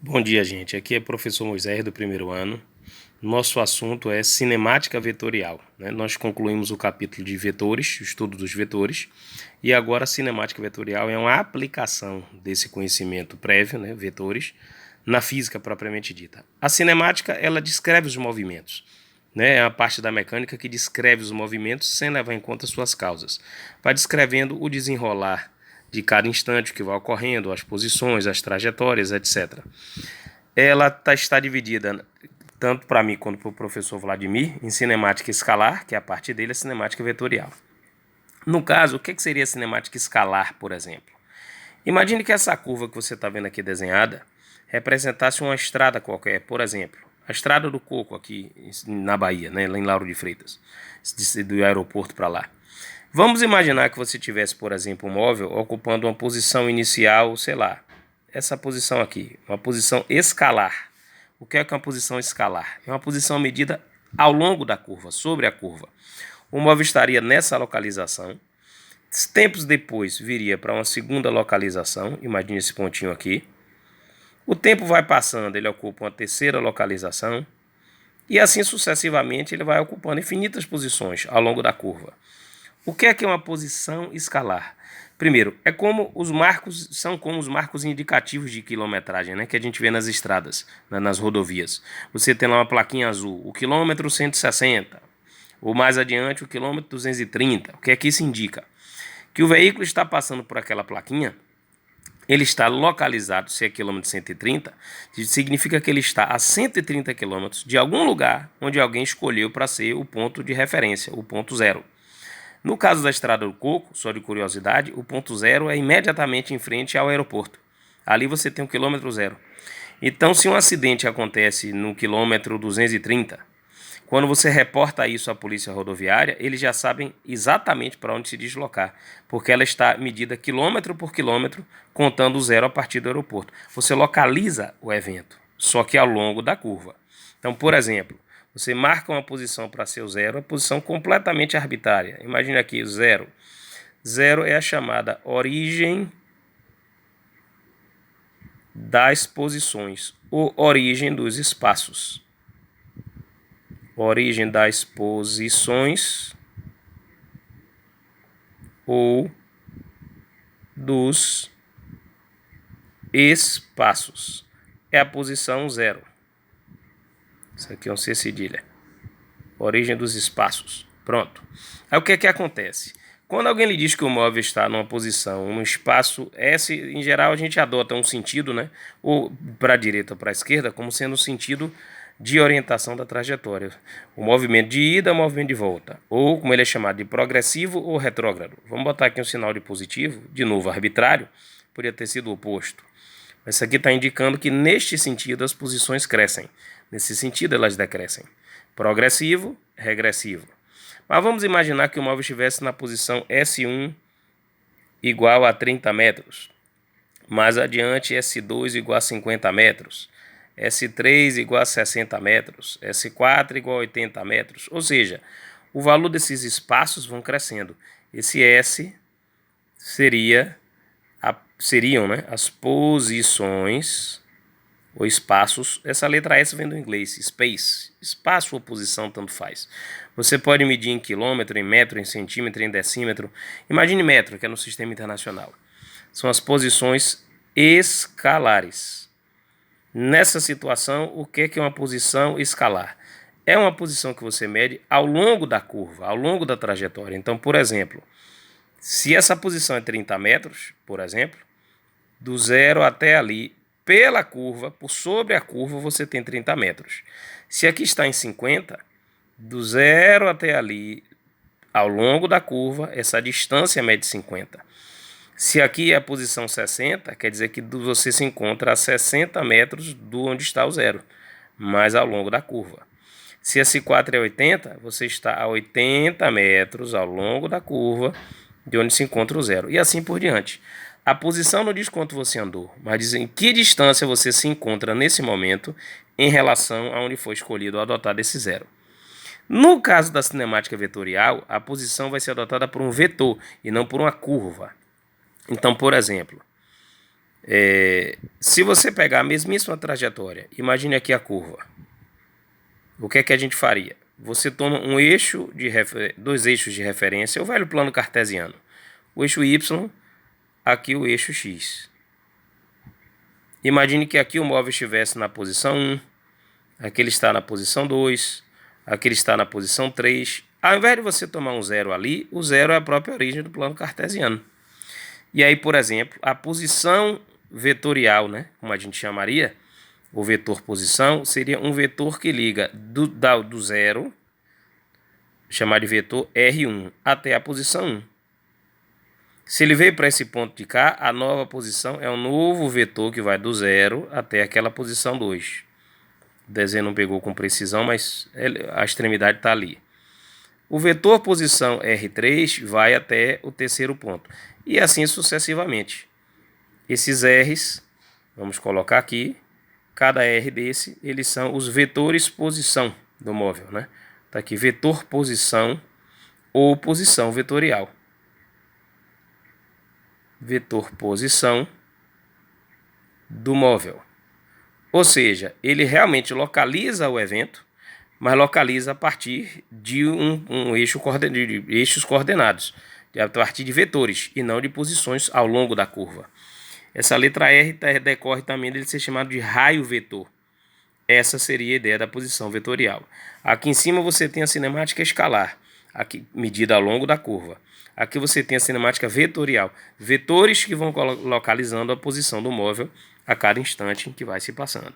Bom dia, gente. Aqui é o professor Moisés do primeiro ano. Nosso assunto é cinemática vetorial, né? Nós concluímos o capítulo de vetores, o estudo dos vetores, e agora a cinemática vetorial é uma aplicação desse conhecimento prévio, né, vetores, na física propriamente dita. A cinemática, ela descreve os movimentos, né? É a parte da mecânica que descreve os movimentos sem levar em conta suas causas. Vai descrevendo o desenrolar de cada instante, o que vai ocorrendo, as posições, as trajetórias, etc. Ela está dividida, tanto para mim quanto para o professor Vladimir, em cinemática escalar, que é a parte dele, a cinemática vetorial. No caso, o que seria a cinemática escalar, por exemplo? Imagine que essa curva que você está vendo aqui desenhada representasse uma estrada qualquer, por exemplo, a estrada do Coco aqui na Bahia, né, lá em Lauro de Freitas, do aeroporto para lá. Vamos imaginar que você tivesse, por exemplo, um móvel ocupando uma posição inicial, sei lá, essa posição aqui, uma posição escalar. O que é uma posição escalar? É uma posição medida ao longo da curva, sobre a curva. O móvel estaria nessa localização. Tempos depois viria para uma segunda localização, imagine esse pontinho aqui. O tempo vai passando, ele ocupa uma terceira localização. E assim sucessivamente ele vai ocupando infinitas posições ao longo da curva. O que é uma posição escalar? Primeiro, são como os marcos indicativos de quilometragem, né, que a gente vê nas estradas, nas rodovias. Você tem lá uma plaquinha azul, o quilômetro 160, ou mais adiante o quilômetro 230. O que é que isso indica? Que o veículo está passando por aquela plaquinha, ele está localizado, se é quilômetro 130, significa que ele está a 130 quilômetros de algum lugar onde alguém escolheu para ser o ponto de referência, o ponto zero. No caso da Estrada do Coco, só de curiosidade, o ponto zero é imediatamente em frente ao aeroporto. Ali você tem o quilômetro zero. Então, se um acidente acontece no quilômetro 230, quando você reporta isso à polícia rodoviária, eles já sabem exatamente para onde se deslocar, porque ela está medida quilômetro por quilômetro, contando o zero a partir do aeroporto. Você localiza o evento, só que ao longo da curva. Então, por exemplo, você marca uma posição para ser o zero, uma posição completamente arbitrária. Imagine aqui o zero. Zero é a chamada origem das posições, ou origem dos espaços. Origem das posições ou dos espaços. É a posição zero. Isso aqui é um C cedilha. Origem dos espaços. Pronto. Aí o que é que acontece? Quando alguém lhe diz que o móvel está numa posição, num espaço S, em geral a gente adota um sentido, né? Ou para a direita ou para a esquerda, como sendo o sentido de orientação da trajetória. O movimento de ida, o movimento de volta. Ou, como ele é chamado, de progressivo ou retrógrado. Vamos botar aqui um sinal de positivo, de novo arbitrário, poderia ter sido o oposto. Isso aqui está indicando que neste sentido as posições crescem. Nesse sentido elas decrescem. Progressivo, regressivo. Mas vamos imaginar que o móvel estivesse na posição S1 igual a 30 metros. Mais adiante, S2 igual a 50 metros. S3 igual a 60 metros. S4 igual a 80 metros. Ou seja, o valor desses espaços vão crescendo. Esse S seriam, né, as posições ou espaços. Essa letra S vem do inglês, space. Espaço ou posição, tanto faz. Você pode medir em quilômetro, em metro, em centímetro, em decímetro. Imagine metro, que é no sistema internacional. São as posições escalares. Nessa situação, o que é uma posição escalar? É uma posição que você mede ao longo da curva, ao longo da trajetória. Então, por exemplo, se essa posição é 30 metros, por exemplo, do zero até ali, pela curva, por sobre a curva, você tem 30 metros. Se aqui está em 50, do zero até ali, ao longo da curva, essa distância mede 50. Se aqui é a posição 60, quer dizer que você se encontra a 60 metros do onde está o zero, mas ao longo da curva. Se esse 4 é 80, você está a 80 metros ao longo da curva de onde se encontra o zero. E assim por diante. A posição não diz quanto você andou, mas diz em que distância você se encontra nesse momento em relação a onde foi escolhido ou adotado esse zero. No caso da cinemática vetorial, a posição vai ser adotada por um vetor e não por uma curva. Então, por exemplo, Se você pegar a mesmíssima trajetória, imagine aqui a curva. O que é que a gente faria? Você toma um eixo dois eixos de referência, o velho plano cartesiano. O eixo Y, aqui o eixo X. Imagine que aqui o móvel estivesse na posição 1, aqui ele está na posição 2, aqui ele está na posição 3. Ao invés de você tomar um zero ali, o zero é a própria origem do plano cartesiano. E aí, por exemplo, a posição vetorial, né, como a gente chamaria, o vetor posição, seria um vetor que liga do zero, chamar de vetor R1, até a posição 1. Se ele veio para esse ponto de cá, a nova posição é um novo vetor que vai do zero até aquela posição 2. O desenho não pegou com precisão, mas a extremidade está ali. O vetor posição R3 vai até o terceiro ponto. E assim sucessivamente. Esses R's, vamos colocar aqui, cada R desse, eles são os vetores posição do móvel, né? Tá aqui, vetor posição ou posição vetorial. Vetor posição do móvel. Ou seja, ele realmente localiza o evento, mas localiza a partir de eixos coordenados, a partir de vetores e não de posições ao longo da curva. Essa letra R decorre também dele ser chamado de raio vetor. Essa seria a ideia da posição vetorial. Aqui em cima você tem a cinemática escalar, aqui medida ao longo da curva. Aqui você tem a cinemática vetorial, vetores que vão localizando a posição do móvel a cada instante em que vai se passando.